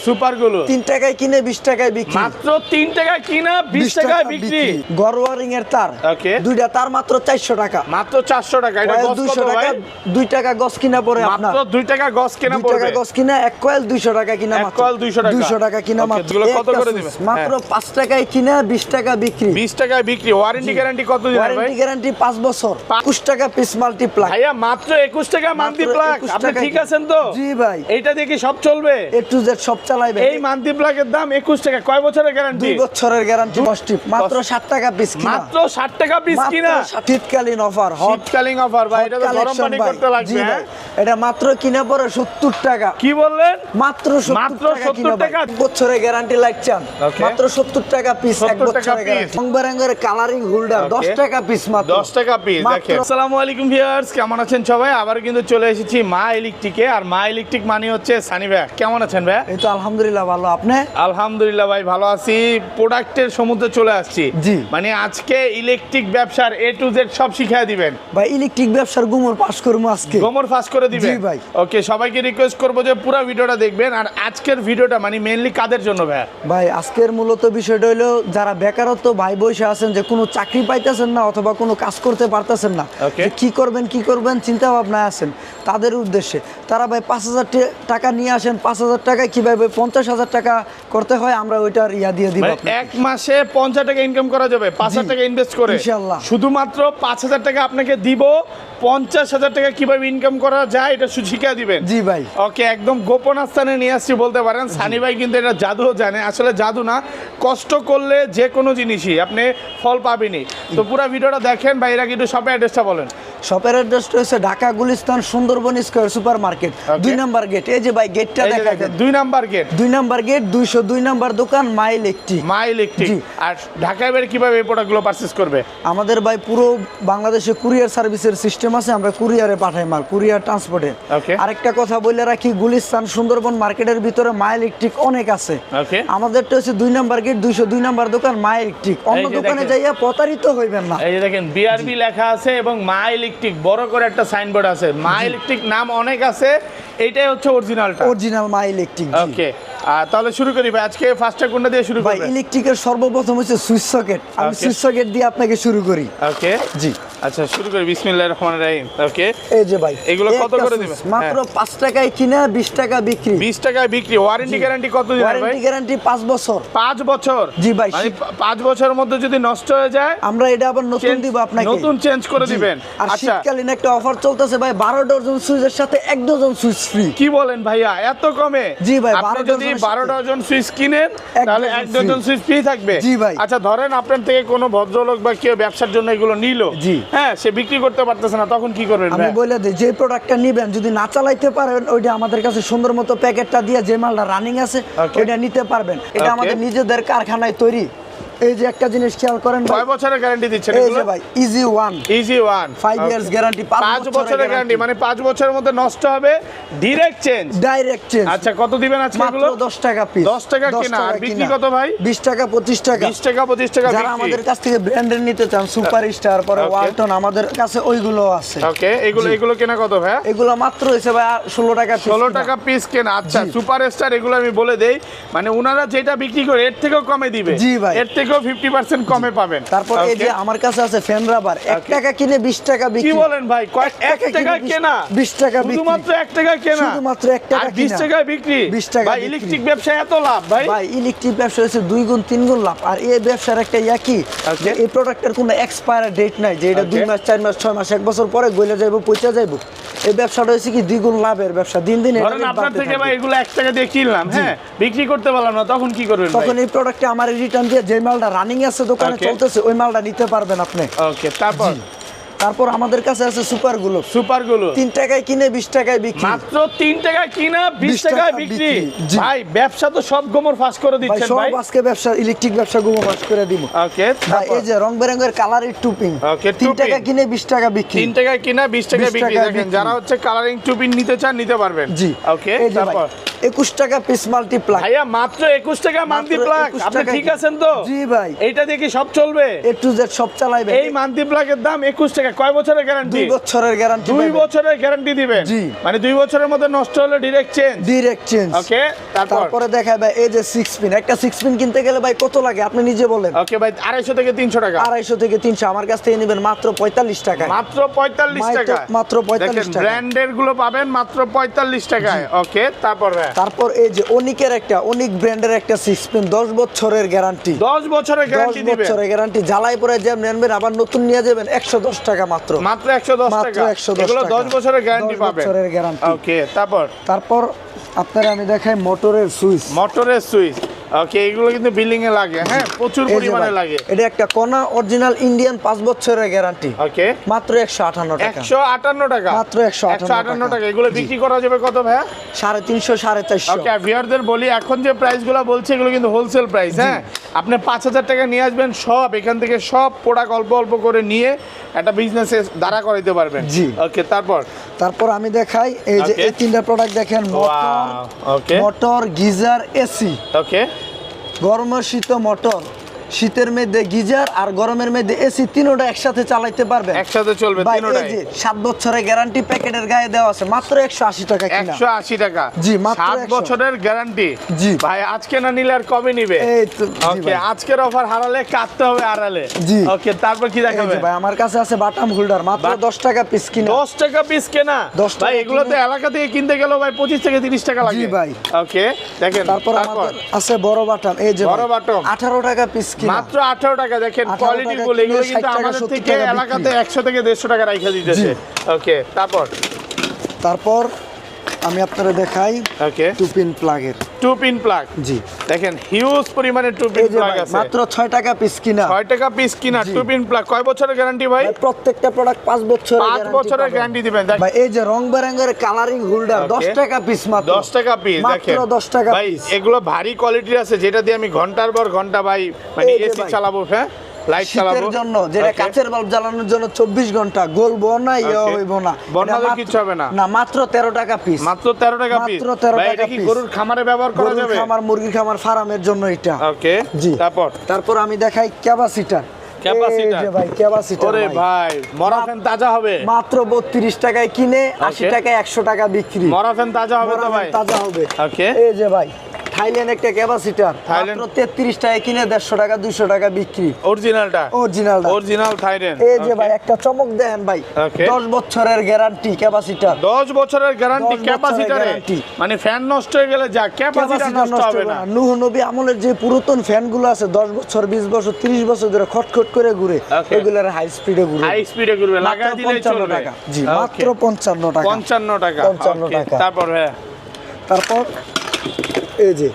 Super গুলো 3 টাকায় কিনে 20 টাকায় বিক্রি। মাত্র 3 টাকায় কিনা 20 টাকায় বিক্রি। গরওয়ারিং এর তার, দুইটা তার মাত্র 400 টাকা। মাত্র 400 টাকা। এটা গজ কত ভাই? 2 টাকা গজ কিনা পড়ে আপনার। মাত্র 2 টাকা গজ কিনা পড়বে। 2 টাকা গজ কিনা, এক কয়েল 200 টাকা কিনা মাত্র। 1 কয়েল 200 টাকা। 200 টাকা কিনা মাত্র। এগুলো কত করে দিবেন? মাত্র 5 টাকায় কিনা 20 টাকা বিক্রি। 20 টাকায় বিক্রি। ওয়ারেন্টি গ্যারান্টি কত দিবেন ভাই? ওয়ারেন্টি গ্যারান্টি 5 বছর। 21 টাকা পিস মাল্টিপ্লাক। ভাইয়া মাত্র 21 টাকা মাল্টিপ্লাক। আপনি ঠিক আছেন তো? জি ভাই। এইটা দিয়ে কি সব চলবে? A to Z সব চালাবে। এই মাল্টিপ্লাকের দাম 21 টাকা। কয় বছরের গ্যারান্টি? 2 বছরের গ্যারান্টি। পজিটিভ মাত্র 60 টাকা পিস কিনা। মাত্র 60 টাকা পিস কিনা। শীতকালীন অফার, শীতকালীন অফার ভাই। এটা তো গরম পানি করতে লাগবে। হ্যাঁ, এটা মাত্র কিনা পড়ে 70 টাকা। কি বললেন? মাত্র 70 টাকা। বছরের গ্যারান্টি লাইট চান, মাত্র 70 টাকা পিস। এক বছরের গ্যারান্টি। রং বেরঙের কালারিং হোল্ডার 10 টাকা পিস মাত্র। 10 টাকা পিস। দেখেন। আসসালামু আলাইকুম ভিউয়ার্স, কেমন আছেন সবাই? আবার কিন্তু চলে এসেছি মা ইলেকট্রিকে। আর মা ইলেকট্রিক মানে হচ্ছে সানি ভাই। কেমন আছেন ভাই? এই তো আলহামদুলিল্লাহ ভালো। আপনি? আলহামদুলিল্লাহ ভাই ভালো আছি। প্রোডাক্টের সমুদ্রে চলে আসছি। জি। মানে আজকে ইলেকট্রিক ব্যবসার A to Z সব শিখিয়ে দিবেন ভাই। ইলেকট্রিক ব্যবসার গুমর পাস করবো আজকে। গোমর ফাঁস করে দিবেন। জি ভাই। ওকে, সবাইকে রিকোয়েস্ট করবো যে পুরো ভিডিওটা দেখবেন। আর আজকের ভিডিওটা মানে মেইনলি কাদের জন্য ভাই? ভাই আজকের মূলত বিষয়টা হলো যারা বেকারত্ব ভাই বসে আছেন, যে কোনো চাকরি পাইতেছেন না অথবা কোনো কাজ করতে পারতেছেন না, যে কি করবেন চিন্তা ভাবনায় আছেন, তাদের উদ্দেশ্যে তারা ভাই 5000 টাকা নিয়ে আসেন। 5000 টাকায় কিভাবে 50,000 টাকা করতে হয় আমরা ওইটার দিয়ে দিব। এক মাসে 50 টাকা ইনকাম করা যাবে 5000 টাকা ইনভেস্ট করে ইনশাআল্লাহ। শুধুমাত্র 5000 টাকা আপনাকে দিব। 50,000 টাকা কিভাবে ইনকাম করা যায় এটা শিখিয়ে দিবেন। জি ভাই। ওকে, একদম গোপন স্থানে নিয়ে আসছি বলতে পারেন। সানি ভাই কিন্তু এটা জাদুও জানে। আসলে জাদু না, কষ্ট করলে যে কোনো জিনিসই আপনি ফল পাবেনই। তো পুরো ভিডিওটা দেখেন। ভাই এরা কিন্তু শপের অ্যাড্রেসটা বলেন। শপের অ্যাড্রেসটা হচ্ছে Dhaka Gulistan Sundarban square super market, 2 number gate. এই যে ভাই গেটটা দেখেন, 2 number gate. 2 number gate, 202 number দোকান মা ইলেকট্রিক। মা ইলেকট্রিক। আর ঢাকায় বাইরে কিভাবে এই প্রোডাক্টগুলো পারচেজ করবে? আমাদের ভাই পুরো বাংলাদেশে কুরিয়ার সার্ভিসের সিস্টেম আছে। আমরা কুরিয়ারে পাঠাই মাল, কুরিয়ার ট্রান্সপোর্টে। আরেকটা কথা বলে রাখি, গুলিস্তান সুন্দরবন মার্কেটের ভিতরে মা ইলেকট্রিক অনেক আছে। আমাদেরটা হচ্ছে 2 নাম্বার গেট, 202 নাম্বার দোকান মা ইলেকট্রিক। অন্য দোকানে যাইয়া প্রতারিত হইবেন না। এই যে দেখেন বিআরবি লেখা আছে এবং মা ইলেকট্রিক বড় করে একটা সাইনবোর্ড আছে। মা ইলেকট্রিক নাম অনেক আছে, এইটাই হচ্ছে অরিজিনালটা। অরিজিনাল মা ইলেকট্রিক। ওকে, তাহলে শুরু করি ভাই। আজকে ফার্স্টে কোনটা দিয়ে শুরু করব? ভাই ইলেকট্রিকের সর্বপ্রথম হচ্ছে সুইচ সকেট। আমি সুইচ সকেট দিয়ে আপনাকে শুরু করি। ওকে জি, আচ্ছা শুরু করি। বিসমিল্লাহির রহমানির রহিম। ওকে, এই যে ভাই এগুলো কত করে দিবেন? মাত্র 5 টাকায় কিনা 20 টাকা বিক্রি। 20 টাকায় বিক্রি। ওয়ারেন্টি গ্যারান্টি কত দিবেন ভাই? ওয়ারেন্টি গ্যারান্টি 5 বছর। 5 বছর? জি ভাই। মানে 5 বছরের মধ্যে যদি নষ্ট হয়ে যায় আমরা এটা আবার নতুন দিব আপনাকে। নতুন চেঞ্জ করে দিবেন। আর শীতকালীন একটা অফার চলতেছে ভাই, 12 ডজন সুইচের সাথে 1 ডজন সুইচ ফ্রি। কি বলেন ভাইয়া, এত কমে? জি ভাই। আপনি যদি 12 ডজন সুইচ কিনেন তাহলে 1 ডজন সুইচ ফ্রি থাকবে। জি ভাই। আচ্ছা ধরেন আপনার থেকে কোনো ভদ্রলোক বা কেউ ব্যবসার জন্য এগুলো নিল, জি হ্যাঁ, সে বিক্রি করতে পারতেছে না, তখন কি করবেন? আমি বলে দিই, যে প্রোডাক্টটা নিবেন যদি না চালাইতে পারেন, ওইটা আমাদের কাছে সুন্দর মতো প্যাকেটটা দিয়ে যে মালটা রানিং আছে ওইটা নিতে পারবেন। এটা আমাদের নিজেদের কারখানায় তৈরি। এই যে একটা জিনিস খেয়াল করেন, কয় বছরের গ্যারান্টি দিচ্ছেন এই এগুলো? যে ভাই ইজি ওয়ান 5 ইয়ার্স গ্যারান্টি। 5 বছরের গ্যারান্টি, মানে 5 বছরের মধ্যে নষ্ট হবে ডাইরেক্ট চেঞ্জ। আচ্ছা কত দিবেন আজকে এগুলো? 10 টাকা পিস। 10 টাকা কিনা। আর বিক্রি কত ভাই? 20 টাকা 25 টাকা। 20 টাকা 25 টাকা যারা বিক্রি। আমাদের কাছ থেকে ব্র্যান্ডের নিতে চান, সুপার স্টার পরে ওয়ালটন, আমাদের কাছে ওইগুলো আছে। ওকে, এগুলো কেনা কত ভাই? এগুলো মাত্র হইছে ভাই 16 টাকা পিস। 16 টাকা পিস কেনা। আচ্ছা সুপার স্টার এগুলো আমি বলে দেই, মানে ওনারা যেটা বিক্রি করে এর থেকেও কমে দিবে। জি ভাই। এর থেকেও 50% কমে পাবেন। তারপর এই যে আমার কাছে আছে ফ্যান রাবার, 1 টাকা কিনে 20 টাকা বিক্রি। কি বলেন ভাই, 1 টাকা কেনা 20 টাকা বিক্রি। শুধুমাত্র 1 টাকা কেনা, শুধুমাত্র 1 টাকা আর 20 টাকা বিক্রি। 20 টাকা ভাই ইলেকট্রিক ব্যবসায় এত লাভ ভাই? ভাই ইলেকট্রিক ব্যবসা হচ্ছে 2 গুণ 3 গুণ লাভ। আর এই ব্যবসার একটা কি, যে এই প্রোডাক্টের কোনো এক্সপায়ার ডেট নাই, যে এটা 2 মাস 4 মাস 6 মাস 1 বছর পরে গলে যাইবো, পচে যাইবো। এই ব্যবসাটা হচ্ছে কি 2 গুণ লাভের ব্যবসা। দিন দিন ধরেন আপনার থেকে ভাই এগুলো 1 টাকা দিয়ে কিনলাম, হ্যাঁ, বিক্রি করতে পারলাম না, তখন কি করবেন ভাই? তখন এই প্রোডাক্টে আমার রিটার্ন দিয়ে যে মালটা রানিং আছে দোকানে চলতেছে ওই মালটা নিতে পারবেন আপনি। ওকে, তারপর আমাদের কাছে আছে সুপার গুলো। 3 টাকায় কিনে 20 টাকায় বিক্রি। মাত্র 3 টাকায় কিনা 20 টাকায় বিক্রি। ভাই ব্যবসা তো সব গোমর ফাঁস করে দিচ্ছেন ভাই। সব আজকে ব্যবসা, ইলেকট্রিক ব্যবসা গোমর ফাঁস করে দিব। ওকে, ভাই এই যে রং বেরঙের কালারিং টুপিং, 3 টাকা কিনে 20 টাকা বিক্রি। 3 টাকায় কিনা 20 টাকা বিক্রি। দেখেন যারা হচ্ছে কালারিং টুপিং নিতে চান নিতে পারবেন। জি ওকে, তারপর 21 টাকা পিস মাল্টিপ্লাক। ভাইয়া মাত্র 21 টাকা মাল্টিপ্লাক। আপনি ঠিক আছেন তো? জি ভাই। এইটা দিয়ে কি সব চলবে? A to Z সব চালাবে। এই মাল্টিপ্লাকের দাম 21 টাকা। টাকা। কয় বছরের গ্যারান্টি? 2 বছরের গ্যারান্টি। 2 বছরের গ্যারান্টি দিবেন? জি। মানে 2 বছরের মধ্যে নষ্ট হলে direct change? Direct change. Okay, তারপরে দেখায় ভাই এই যে 6 পিন, একটা 6 পিন কিনতে গেলে ভাই কত লাগে আপনি নিজে বলেন? ওকে ভাই, 250 থেকে 300 টাকা। 250 থেকে 300, আমার কাছ থেকে নেবেন মাত্র 45 টাকায়। মাত্র 45 টাকা। মাত্র 45 টাকা। ব্র্যান্ডের গুলো পাবেন মাত্র 45 টাকায়। ওকে, তারপর এই যে অনিকের একটা, অনিক ব্র্যান্ডের একটা 6 পিন 10 বছরের গ্যারান্টি। 10 বছরের গ্যারান্টি 10 দিবেন? বছরের গ্যারান্টি, জ্বালাই পরে যে নেবেন আবার নতুন নিয়ে যাবেন 110 টাকা মাত্র। মাত্র 110 টাকা। এগুলো 10 বছরের গ্যারান্টি 10 পাবেন। বছরের গ্যারান্টি। ওকে, তারপর আপনারা আমি দেখাই মোটরের সুইচ। মোটরের সুইচ। ওকে, এগুলো কিন্তু বিল্ডিং এ লাগে, হ্যাঁ, প্রচুর এই যে পরিমাণে ভাই, লাগে। এটা একটা কোনা অরিজিনাল ইন্ডিয়ান 5 বছরের গ্যারান্টি। ওকে, মাত্র 158 টাকা। 158 টাকা। মাত্র 158 টাকা। এগুলো বিক্রি করা যাবে কত ভাইয়া? 350 450। ওকে, ভিউয়ারদের বলি এখন যে প্রাইসগুলো বলছি এগুলো কিন্তু হোলসেল প্রাইস, হ্যাঁ। আপনি 5000 টাকা নিয়ে আসবেন, সব এখান থেকে সব প্রোডাক্ট অল্প অল্প করে নিয়ে একটা বিজনেসে দাঁড়া করাইতে পারবেন। জি। ওকে, তারপর আমি দেখাই এই যে এই তিনটা প্রোডাক্ট দেখেন, মোটর, ওকে, মোটর, গিজার, এসি। ওকে, গরম ও শীত মোটর, শীতের মধ্যে গিজার আর গরমের মধ্যে এসি, তিনোটা একসাথে চালাইতে পারবেন, একসাথে চলবে ভাই। তিনটাই। এই যে 7 বছরের গ্যারান্টি প্যাকেটের গায়ে দেওয়া আছে, মাত্র 180 টাকা কিনা। 180 টাকা। জি, মাত্র 7 বছরের গ্যারান্টি। জি ভাই, আজকে না নিলে আর কবে নিবে? এই তো জি ওকে, ভাই। আজকের অফার হারালে কাটতে হবে আড়ালে। জি। ওকে, তারপর কি এই দেখাবে? যে ভাই আমার কাছে আছে বাটাম হোল্ডার, মাত্র 10 টাকা পিস কিনা। 10 টাকা পিস কেনা? 10 টাকা ভাই, এগুলো তো এলাকা থেকে কিনতে গেলেও ভাই 25 থেকে 30 টাকা লাগে। জি ভাই। ওকে, দেখেন। তারপর আমাদের আছে বড় বাটাম, এই যে বড় ভাই, বাটাম 18 টাকা পিস কিনা। মাত্র 18 টাকা। দেখেন 18 কোয়ালিটি টাকা গুলো, এগুলো কিনে কিন্তু 60 টাকা, আমাদের 70 থেকে টাকা এলাকাতে বিক্রি। 100 থেকে 150 টাকা রাইখা দিতেছে। ওকে, তারপর আমি আপনারা দেখাই ওকে, 2 পিন প্লাগের। 2 পিন প্লাগ। জি, দেখেন হিউজ পরিমাণে 2 পিন এই যে প্লাগ ভাই, আছে। মাত্র 6 টাকা পিস কিনা। 6 টাকা পিস কিনা 2 পিন প্লাগ। কয় বছরের গ্যারান্টি ভাই? ভাই প্রত্যেকটা প্রোডাক্ট 5 বছরের 5 বছরের গ্যারান্টি দিবেন। ভাই এই যে রং বেরঙের কালারিং হোল্ডার 10 টাকা পিস মাত্র। 10 টাকা পিস। দেখেন মাত্র 10 টাকা ভাই, পিস। এগুলো ভারী কোয়ালিটির আছে, যেটা দিয়ে আমি ঘন্টার পর ঘন্টা ভাই মানে এই যে এসি ভাই, চালাবো, হ্যাঁ, লাইট চালাবো। শীতের জন্য যেটা Okay. কাচের বাল্ব জ্বালানোর জন্য 24 ঘন্টা গলবো না, ইয়ে Okay. হইব না, বন্যা এটা তো মাত্র- কিচ্ছু হবে না। না, মাত্র 13 টাকা পিস। মাত্র 13 টাকা পিস। মাত্র 13 ভাই, টাকা এটা কি piece। গরুর খামারে ব্যবহার করা গরুর যাবে? খামার, মুরগি খামার, ফার্মের জন্য এটা। ওকে, জি। তারপর আমি দেখাই ক্যাপাসিটর। ক্যাপাসিটর। এই যে ভাই ক্যাপাসিটর, ওরে ভাই, মরা ফ্যান তাজা হবে? মাত্র 32 টাকায় কিনে 80 Okay. টাকায় 100 টাকা বিক্রি। মরা ফ্যান তাজা হবে তো মরা ভাই? তাজা হবে। ওকে, এই যে ভাই থাইল্যান্ড একটা ক্যাপাসিটর, থাইল্যান্ড। মাত্র 33 টাকায় কিনে 150 টাকা 200 টাকা বিক্রি। অরিজিনালটা? Original Thailand. এই যে ভাই একটা চমক দেখেন ভাই, Okay. 10 বছরের গ্যারান্টি ক্যাপাসিটর। 10 বছরের গ্যারান্টি 10 বছরের ক্যাপাসিটরে। guarantee। মানে ফ্যান নষ্ট হয়ে গেলে যা, ক্যাপাসিটর নষ্ট হবে না। নূহ নবী আমলের যে পুরাতন ফ্যানগুলো আছে 10 বছর 20 বছর 30 বছর ধরে খটখট করে ঘুরে, Okay. এগুলোর হাই স্পিডে ঘুরে। হাই স্পিডে ঘুরবে, মাত্র লাগাই দিলেই 55 চলবে। টাকা। জি, Okay. মাত্র 55 টাকা। 55 টাকা। 55 Okay, টাকা। তারপর হ্যাঁ, তারপর এই যে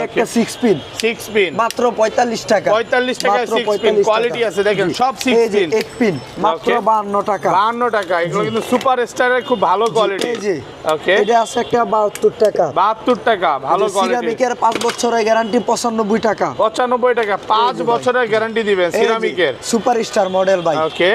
একটা 6 পিন 6 পিন মাত্র 45 টাকা। 45 টাকায় মাত্র 6 পিন 45 কোয়ালিটি টাকা। আছে, দেখেন জি। সব 6 এই যে পিন। 8 পিন মাত্র Okay. 52 টাকা। 52 টাকা। এগুলো কিন্তু সুপার স্টারের খুব ভালো কোয়ালিটি। এই যে ওকে, এটা আছে একটা 72 টাকা। 72 টাকা, ভালো কোয়ালিটি। সিরামিকের 5 বছরের গ্যারান্টি 95 টাকা। 95 টাকা, 5 বছরের গ্যারান্টি দিবেন সিরামিকের। সুপারস্টার মডেল ভাই, okay,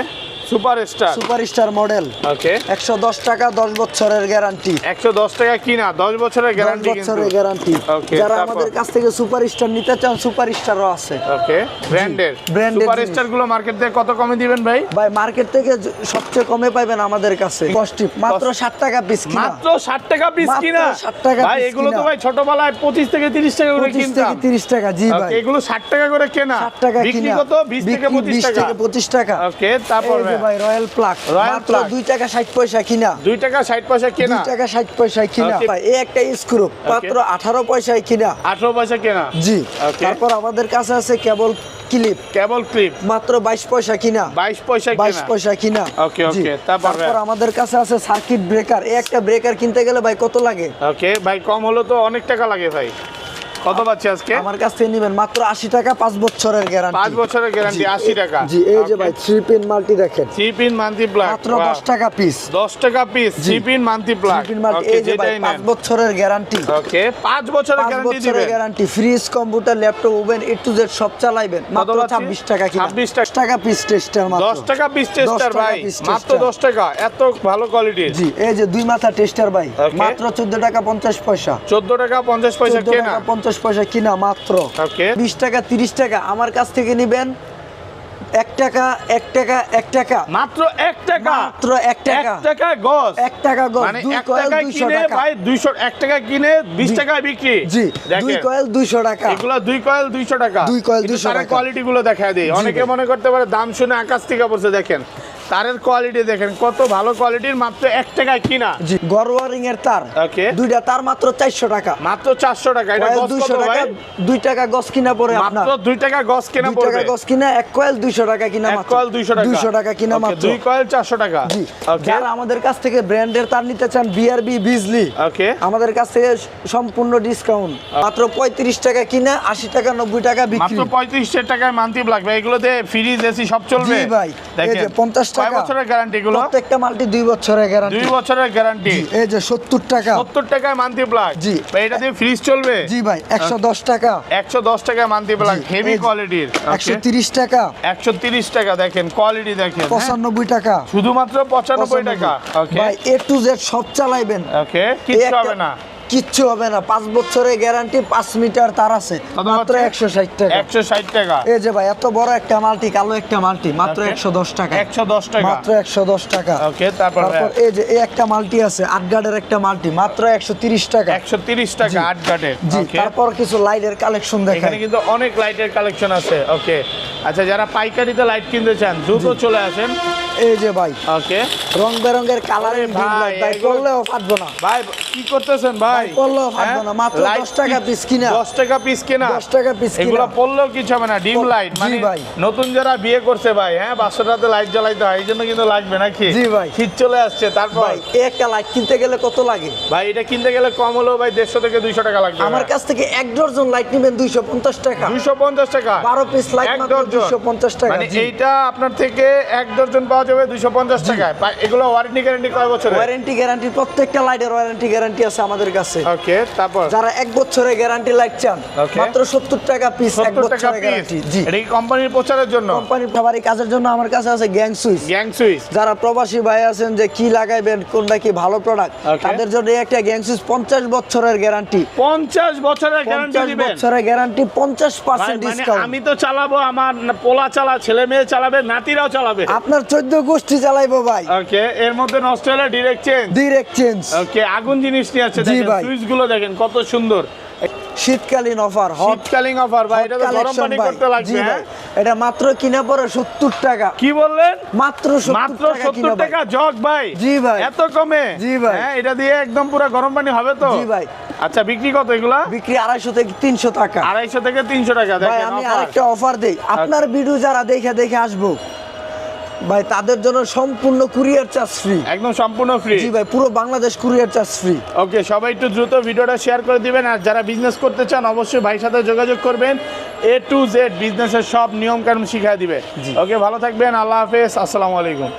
superstar. Superstar model okay, 110 টাকা 10 বছরের গ্যারান্টি। 110 টাকা কিনা, 10 বছরের 10 গ্যারান্টি কিন্তু। বছরের গ্যারান্টি। Okay, যারা তারপর? আমাদের কাছ থেকে সুপারস্টার নিতে চান, সুপারস্টারও আছে। ওকে, ব্র্যান্ডের। branded সুপার জিনিস। স্টার গুলো মার্কেট থেকে কত কমে দিবেন ভাই? ভাই মার্কেট থেকে সবচেয়ে কমে পাবেন আমাদের কাছে কস্টিপ, মাত্র 60 টাকা পিস কিনা। মাত্র 60 টাকা পিস মাত্র কিনা। 60 টাকা ভাই piece এগুলো তো কিনা। ভাই ছোটবেলায় 25 থেকে 30 টাকা করে 25 কিনতাম। থেকে 30 টাকা। জি ভাই, Okay, এগুলো 60 টাকা করে কেনা। 60 টাকা বিক্রি কিনা। কত? 20 থেকে বিক্রি 25 টাকা। 25 টাকা। ওকে, তারপর এই যে ভাই রয়্যাল প্লাগ, Royal মাত্র plug। 2 টাকা 60 পয়সা কিনা। 2 টাকা 60 পয়সা কেনা। 2 টাকা 60 পয়সায় কিনা। Okay. ভাই এই একটা স্ক্রু মাত্র 18 পয়সায় কিনা। 18 পয়সা কেনা। জি। Okay. তারপর আমাদের কাছে আছে কেবল ক্লিপ, কেবল ক্লিপ, মাত্র 22 পয়সা কিনা। 22 পয়সা 22 কেনা। পয়সা কিনা। Okay, জি। okay, তারপর আমাদের কাছে আছে সার্কিট ব্রেকার। এই একটা ব্রেকার কিনতে গেলে ভাই কত লাগে? ওকে ভাই, কম হলো তো অনেক টাকা লাগে ভাই। কত পাচ্ছি আজকে? আমার কাছ থেকে নেবেন মাত্র 80 টাকা 5 বছরের গ্যারান্টি। 5 বছরের গ্যারান্টি, 80 টাকা। জি, এই যে ভাই 3 পিন মাল্টি দেখেন, 3 পিন মান্থলি প্লাগ, মাত্র 10 টাকা পিস। 10 টাকা piece 3 pin monthly plug. 3 pin multi, এই যে ভাই 5 বছরের গ্যারান্টি। ওকে, 5 বছরের 5 গ্যারান্টি বছরের দিবেন। Guarantee, fridge, computer, laptop, oven A to Z সব চালাইবেন মাত্র পাচ্ছি? 26 টাকা কিনা। 26 টাকা পিস টেস্টার মাত্র। 10 টাকা পিস টেস্টার 10 টাকা ভাই, piece মাত্র tester। 10 টাকা, এত ভালো কোয়ালিটির। জি, এই যে 2 মাথা টেস্টার ভাই, Okay. মাত্র 14 টাকা 50 পয়সা। 14 টাকা 50 পয়সা 14 কেনা। টাকা 50 পয়সা কিনা মাত্র। ওকে, 20 টাকা 30 টাকা আমার কাছ থেকে নেবেন 1 টাকা 1 টাকা 1 টাকা মাত্র 1 টাকা, মাত্র 1 টাকা, 1 টাকা গজ, 1 টাকা গজ, মানে 2 1 কয়েল টাকায় 200 কিনে টাকা ভাই 200 1 টাকা কিনে 20 টাকায় বিক্রি। জি, 2 দেখেন কয়েল 200 টাকা, এগুলো 2 কয়েল 200 টাকা, 2 কয়েল কিন্তু 200 তারের টাকা। কোয়ালিটি গুলো দেখায় দেই, অনেকে মনে করতে পারে দাম শুনে আকাশ থেকে পড়ছে। দেখেন তারের কোয়ালিটি দেখেন কত ভালো কোয়ালিটির, মাত্র 1 টাকায় কিনা। জি, গরওয়ারিং এর তার, ওকে, দুইটা তার মাত্র 400 টাকা, মাত্র 400 টাকা। এটা কয়েল গজ কত 200 টাকা, ভাই? 2 টাকা গজ কিনা পড়ে আপনার, মাত্র 2 টাকা গজ কিনা 2 টাকা পড়বে। গজ কিনা, 1 কয়েল 200 টাকা কিনা 1 মাত্র, কয়েল 200 টাকা, 200 টাকা কিনা ওকে, মাত্র, 2 কয়েল 400 টাকা। জি, ওকে যারা আমাদের কাছ থেকে ব্র্যান্ডের তার নিতে চান, বিআরবি বিজলি, ওকে, আমাদের কাছ থেকে সম্পূর্ণ ডিসকাউন্ট, মাত্র 35 টাকা কিনা 80 টাকা 90 টাকা বিক্রি, মাত্র 35 টাকা মান্থলি লাগবে। এগুলোতে ফ্রিজ এসি সব চলবে। জি ভাই, এই যে 50 কয় টাকা, বছরের গ্যারান্টি এগুলো? প্রত্যেকটা মাল্টি 2 বছরের গ্যারান্টি, 2 বছরের গ্যারান্টি। এই যে 70 টাকা, 70 টাকায় মান্থলি প্লাগ। জি। ভাই এটা দিয়ে ফ্রিজ চলবে? জি ভাই, 110 টাকা, 110 টাকায় মান্থলি প্লাগ, জি, হেভি এই যে কোয়ালিটির। 130 টাকা, 130 টাকা, দেখেন কোয়ালিটি দেখেন, হ্যাঁ? 95 টাকা, শুধুমাত্র 95 টাকা। ওকে ভাই A to Z সব চালাইবেন, ওকে, কিচ্ছু হবে না, কিচ্ছু হবে না, 5 বছরের গ্যারান্টি, 5 মিটার তার আছে, কত মাত্র হচ্ছে? 160 টাকা। 160 টাকা। এই যে ভাই এত বড় একটা মাল্টি, কালো একটা মাল্টি, মাত্র Okay. 110 টাকা, 110 টাকা। মাত্র 110 টাকা। ওকে, তারপর তারপর এই যে এই একটা মাল্টি আছে, 8 গার্ডের একটা মাল্টি, মাত্র 130 টাকা। 130 টাকা জি। 8 গাটে। জি, ওকে, তারপর কিছু লাইটের কালেকশন এখানে দেখাই। কিন্তু অনেক লাইটের কালেকশন আছে। ওকে, আচ্ছা যারা পাইকারিতে লাইট কিনতে চান দ্রুত চলে আসেন। এই যে ভাই ওকে রং বেরঙের কালারের ভাই, ভাই, ভাই এগুলো- করলেও ফাটবো না, ভাই, কি করতেছেন ভাই? পড়লেও ফাটবো না, মাত্র লাইট 10 টাকা পিস কিনা, 10 টাকা পিস কিনা, 10 টাকা পিস এগুলো কিনা। পড়লেও কিছু হবে না, ডিম লাইট। জি মানে ভাই। নতুন যারা বিয়ে করছে ভাই, হ্যাঁ, বাসাটাতে লাইট জ্বালাইতে হয়, এই জন্য কিন্তু লাগবে নাকি? জি ভাই। শীত চলে আসছে, তারপর ভাই এই একটা লাইট কিনতে গেলে কত লাগে? ভাই এটা কিনতে গেলে কম হলেও ভাই 150 থেকে 200 টাকা লাগবে। আমার কাছ থেকে 1 ডজন লাইট নেবেন 250 টাকা, 250 টাকা, 12 পিস লাইট 1 মাত্র ডজন। 250 টাকা। মানে জি। এইটা আপনার থেকে 1 ডজন পাওয়া যাবে 250 টাকায়। এগুলো ওয়ারেন্টি গ্যারান্টি কয় বছরের? ওয়ারেন্টি গ্যারান্টি, প্রত্যেকটা লাইটের ওয়ারেন্টি গ্যারান্টি আছে আমাদের কাছে। ওকে, তারপর যারা 1 বছরের গ্যারান্টি লাইট চান, Okay. মাত্র 70 টাকা পিস, 1 70 টাকা বছরের গ্যারান্টি। পিস। জি, এটা কি কোম্পানির প্রচারের জন্য? কোম্পানির সবারই কাজের জন্য আমার কাছে আছে গ্যাং সুইচ। Gang switch. যারা প্রবাসী ভাই আছেন যে কি লাগাইবেন, কোনটা কি ভালো প্রোডাক্ট, Okay. তাদের জন্য এই একটা গ্যাং সুইচ 50 বছরের গ্যারান্টি, 50 বছরের গ্যারান্টি 50 দিবেন? বছরের গ্যারান্টি, ভাই, 50% মানে ডিসকাউন্ট। আমি তো চালাবো, আমার পোলা চালা, ছেলে মেয়ে চালাবে, নাতিরাও চালাবে। আপনার 14 গোষ্ঠী চালাইবো ভাই, ওকে, এর মধ্যে নষ্ট হলে direct change. Direct change. Okay, আগুন জিনিস নিয়ে আছে, জি দেখেন ভাই। সুইচ গুলো দেখেন কত সুন্দর। শীতকালীন অফার, হট শীতকালীন অফার ভাই, এটা তো গরম কালেকশন পানি ভাই। করতে লাগবে। জি হ্যাঁ? ভাই, এটা মাত্র কিনা পড়ে 70 টাকা, কি বললেন? মাত্র 70 মাত্র টাকা কিনা 70 ভাই। টাকা জগ ভাই। জি ভাই। এত কমে? জি ভাই। হ্যাঁ, এটা দিয়ে একদম পুরো গরম পানি হবে তো? জি ভাই। আচ্ছা, বিক্রি কত এগুলা? বিক্রি 250 থেকে 300 টাকা। 250 থেকে 300 টাকা। ভাই দেখেন আমি offer। আরেকটা অফার দেই, আপনার ভিডিও যারা দেখে দেখে আসবো ভাই, তাদের জন্য সম্পূর্ণ কুরিয়ার চার্জ ফ্রি। একদম সম্পূর্ণ ফ্রি। জি ভাই, পুরো বাংলাদেশ কুরিয়ার চার্জ ফ্রি। ওকে, সবাই একটু দ্রুত ভিডিওটা শেয়ার করে দিবেন। আর যারা বিজনেস করতে চান অবশ্যই ভাইয়ের সাথে যোগাযোগ করবেন, A to Z বিজনেসের সব নিয়ম কানুন শিখিয়ে দিবে। ওকে, ভালো থাকবেন, আল্লাহ হাফেজ, আসসালামু আলাইকুম।